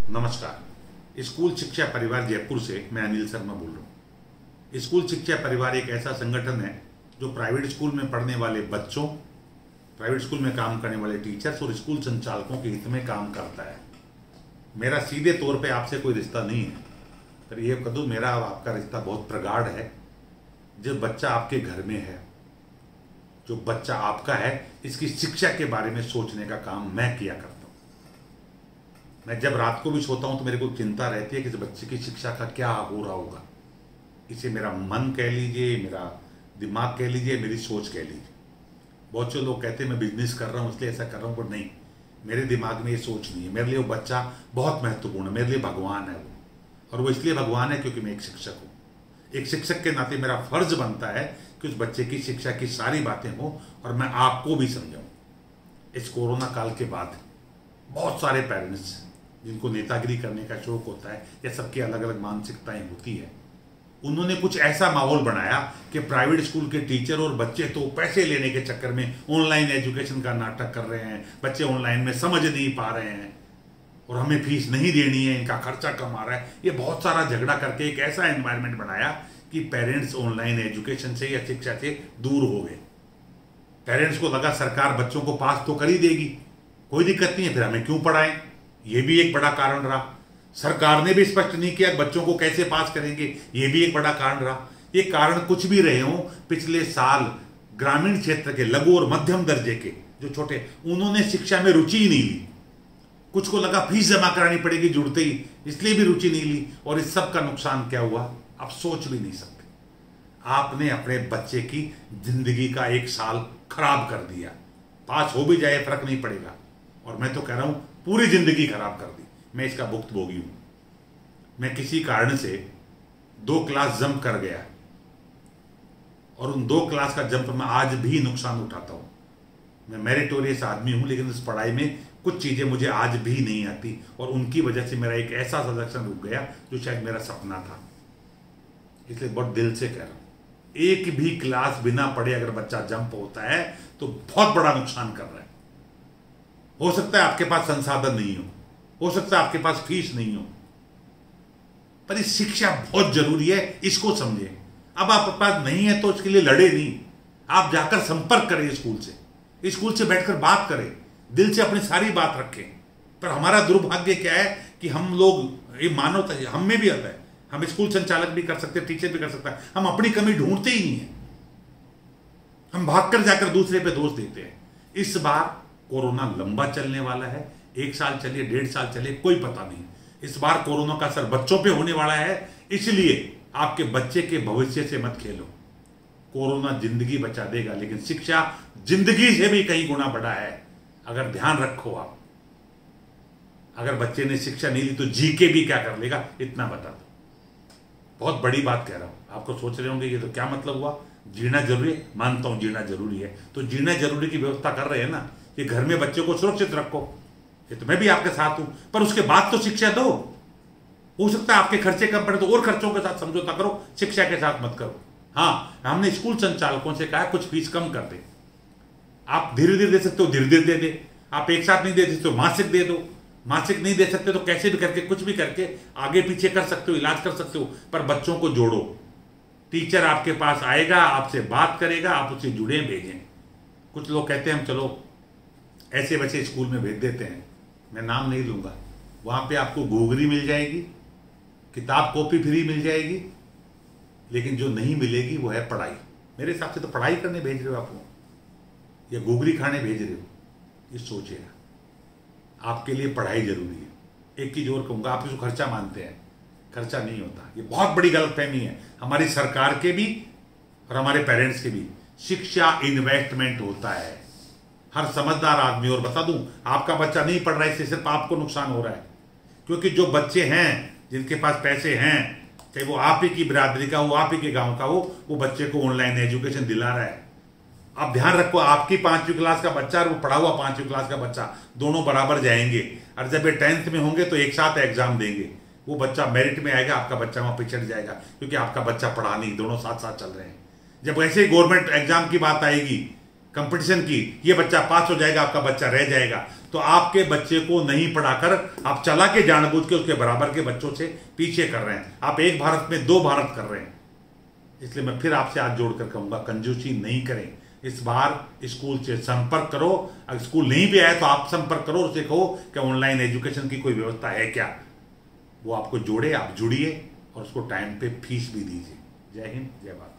नमस्कार। स्कूल शिक्षा परिवार जयपुर से मैं अनिल शर्मा बोल रहा हूँ। स्कूल शिक्षा परिवार एक ऐसा संगठन है जो प्राइवेट स्कूल में पढ़ने वाले बच्चों, प्राइवेट स्कूल में काम करने वाले टीचर्स और स्कूल संचालकों के हित में काम करता है। मेरा सीधे तौर पे आपसे कोई रिश्ता नहीं है, पर यह कह दूँ मेरा आपका रिश्ता बहुत प्रगाढ़ है। जो बच्चा आपके घर में है, जो बच्चा आपका है, इसकी शिक्षा के बारे में सोचने का काम मैं किया करता हूँ। मैं जब रात को भी सोता हूँ तो मेरे को चिंता रहती है कि इस बच्चे की शिक्षा का क्या हो रहा होगा। इसे मेरा मन कह लीजिए, मेरा दिमाग कह लीजिए, मेरी सोच कह लीजिए। बहुत से लोग कहते हैं मैं बिजनेस कर रहा हूँ इसलिए ऐसा कर रहा हूँ, पर नहीं, मेरे दिमाग में ये सोच नहीं है। मेरे लिए वो बच्चा बहुत महत्वपूर्ण है, मेरे लिए भगवान है वो। और वो इसलिए भगवान है क्योंकि मैं एक शिक्षक हूँ। एक शिक्षक के नाते मेरा फर्ज बनता है कि उस बच्चे की शिक्षा की सारी बातें हों और मैं आपको भी समझाऊँ। इस कोरोना काल के बाद बहुत सारे पेरेंट्स जिनको नेतागिरी करने का शौक होता है या सबकी अलग अलग मानसिकताएं होती है, उन्होंने कुछ ऐसा माहौल बनाया कि प्राइवेट स्कूल के टीचर और बच्चे तो पैसे लेने के चक्कर में ऑनलाइन एजुकेशन का नाटक कर रहे हैं। बच्चे ऑनलाइन में समझ नहीं पा रहे हैं और हमें फीस नहीं देनी है, इनका खर्चा कम आ रहा है। ये बहुत सारा झगड़ा करके एक ऐसा एनवायरनमेंट बनाया कि पेरेंट्स ऑनलाइन एजुकेशन से या शिक्षा से दूर हो गए। पेरेंट्स को लगा सरकार बच्चों को पास तो कर ही देगी, कोई दिक्कत नहीं है, फिर हमें क्यों पढ़ाएं। ये भी एक बड़ा कारण रहा। सरकार ने भी स्पष्ट नहीं किया बच्चों को कैसे पास करेंगे, ये भी एक बड़ा कारण रहा। ये कारण कुछ भी रहे हों, पिछले साल ग्रामीण क्षेत्र के लघु और मध्यम दर्जे के जो छोटे, उन्होंने शिक्षा में रुचि ही नहीं ली। कुछ को लगा फीस जमा करानी पड़ेगी जुड़ते ही, इसलिए भी रुचि नहीं ली। और इस सब का नुकसान क्या हुआ आप सोच भी नहीं सकते। आपने अपने बच्चे की जिंदगी का एक साल खराब कर दिया। पास हो भी जाए फर्क नहीं पड़ेगा, और मैं तो कह रहा हूं पूरी जिंदगी खराब कर दी। मैं इसका भुक्तभोगी हूं। मैं किसी कारण से 2 क्लास जंप कर गया और उन 2 क्लास का जंप मैं आज भी नुकसान उठाता हूं। मैं मेरिटोरियस आदमी हूं, लेकिन इस पढ़ाई में कुछ चीजें मुझे आज भी नहीं आती और उनकी वजह से मेरा एक ऐसा सिलेक्शन रुक गया जो शायद मेरा सपना था। इसलिए बहुत दिल से कह रहा हूं, एक भी क्लास बिना पढ़े अगर बच्चा जंप होता है तो बहुत बड़ा नुकसान कर रहा है। हो सकता है आपके पास संसाधन नहीं हो सकता है आपके पास फीस नहीं हो, पर इस शिक्षा बहुत जरूरी है, इसको समझें। अब आपके पास नहीं है तो उसके लिए लड़े नहीं, आप जाकर संपर्क करें स्कूल से बैठकर बात करें, दिल से अपनी सारी बात रखें। पर हमारा दुर्भाग्य क्या है कि हम लोग, ये मानवता हम में भी आता है, हम स्कूल संचालक भी कर सकते हैं, टीचर भी कर सकता है, हम अपनी कमी ढूंढते ही नहीं है। हम भागकर जाकर दूसरे पे दोष देते हैं। इस बार कोरोना लंबा चलने वाला है, 1 साल चलिए, 1.5 साल चलिए, कोई पता नहीं। इस बार कोरोना का असर बच्चों पे होने वाला है, इसलिए आपके बच्चे के भविष्य से मत खेलो। कोरोना जिंदगी बचा देगा, लेकिन शिक्षा जिंदगी से भी कई गुना बड़ा है। अगर ध्यान रखो आप, अगर बच्चे ने शिक्षा नहीं ली तो जी के भी क्या कर लेगा, इतना बता दो। बहुत बड़ी बात कह रहा हूं। आपको सोच रहे होंगे ये तो क्या मतलब हुआ, जीना जरूरी है। मानता हूं जीना जरूरी है, तो जीना जरूरी की व्यवस्था कर रहे हैं ना कि घर में बच्चे को सुरक्षित रखो। ये तो मैं भी आपके साथ हूं, पर उसके बाद तो शिक्षा दो। हो सकता है आपके खर्चे कम पड़े तो और खर्चों के साथ समझौता करो, शिक्षा के साथ मत करो। हाँ, हमने स्कूल संचालकों से कहा कुछ फीस कम कर दे। आप धीरे धीरे दे सकते हो, धीरे धीरे दे दे। आप एक साथ नहीं दे सकते हो, मासिक दे दो। मासिक नहीं दे सकते तो कैसे भी करके, कुछ भी करके आगे पीछे कर सकते हो, इलाज कर सकते हो, पर बच्चों को जोड़ो। टीचर आपके पास आएगा, आपसे बात करेगा, आप उससे जुड़े भेजें। कुछ लोग कहते हैं हम चलो ऐसे बच्चे स्कूल में भेज देते हैं, मैं नाम नहीं लूंगा। वहां पे आपको गोगरी मिल जाएगी, किताब कॉपी फ्री मिल जाएगी, लेकिन जो नहीं मिलेगी वो है पढ़ाई। मेरे हिसाब से तो पढ़ाई करने भेज रहे हो आप या गोगरी खाने भेज रहे हो, ये सोचिएगा। आपके लिए पढ़ाई जरूरी है। एक चीज और कहूंगा, आप इसको खर्चा मानते हैं, खर्चा नहीं होता। ये बहुत बड़ी गलतफहमी है हमारी सरकार के भी और हमारे पेरेंट्स के भी। शिक्षा इन्वेस्टमेंट होता है। हर समझदार आदमी, और बता दूं, आपका बच्चा नहीं पढ़ रहा है इससे सिर्फ आपको नुकसान हो रहा है, क्योंकि जो बच्चे हैं जिनके पास पैसे हैं, चाहे वो आप ही की बिरादरी का हो, आप ही के गांव का हो, वो बच्चे को ऑनलाइन एजुकेशन दिला रहा है। आप ध्यान रखो, आपकी 5वीं क्लास का बच्चा और वो पढ़ा हुआ 5वीं क्लास का बच्चा दोनों बराबर जाएंगे, और जब ये 10th में होंगे तो एक साथ एग्जाम देंगे। वो बच्चा मेरिट में आएगा, आपका बच्चा वहां पिछड़ जाएगा, क्योंकि आपका बच्चा पढ़ा नहीं, दोनों साथ साथ चल रहे हैं। जब ऐसे ही गवर्नमेंट एग्जाम की बात आएगी, कंपटीशन की, ये बच्चा पास हो जाएगा, आपका बच्चा रह जाएगा, तो आपके बच्चे को नहीं पढ़ाकर आप चला के जानबूझ के उसके बराबर के बच्चों से पीछे कर रहे हैं। आप एक भारत में दो भारत कर रहे हैं। इसलिए मैं फिर आपसे हाथ जोड़कर कहूंगा, कंजूसी नहीं करें। इस बार स्कूल से संपर्क करो। अगर स्कूल नहीं भी आए तो आप संपर्क करो, उसे कहो कि ऑनलाइन एजुकेशन की कोई व्यवस्था है क्या। वो आपको जोड़े, आप जुड़िए और उसको टाइम पे फीस भी दीजिए। जय हिंद, जय भारत।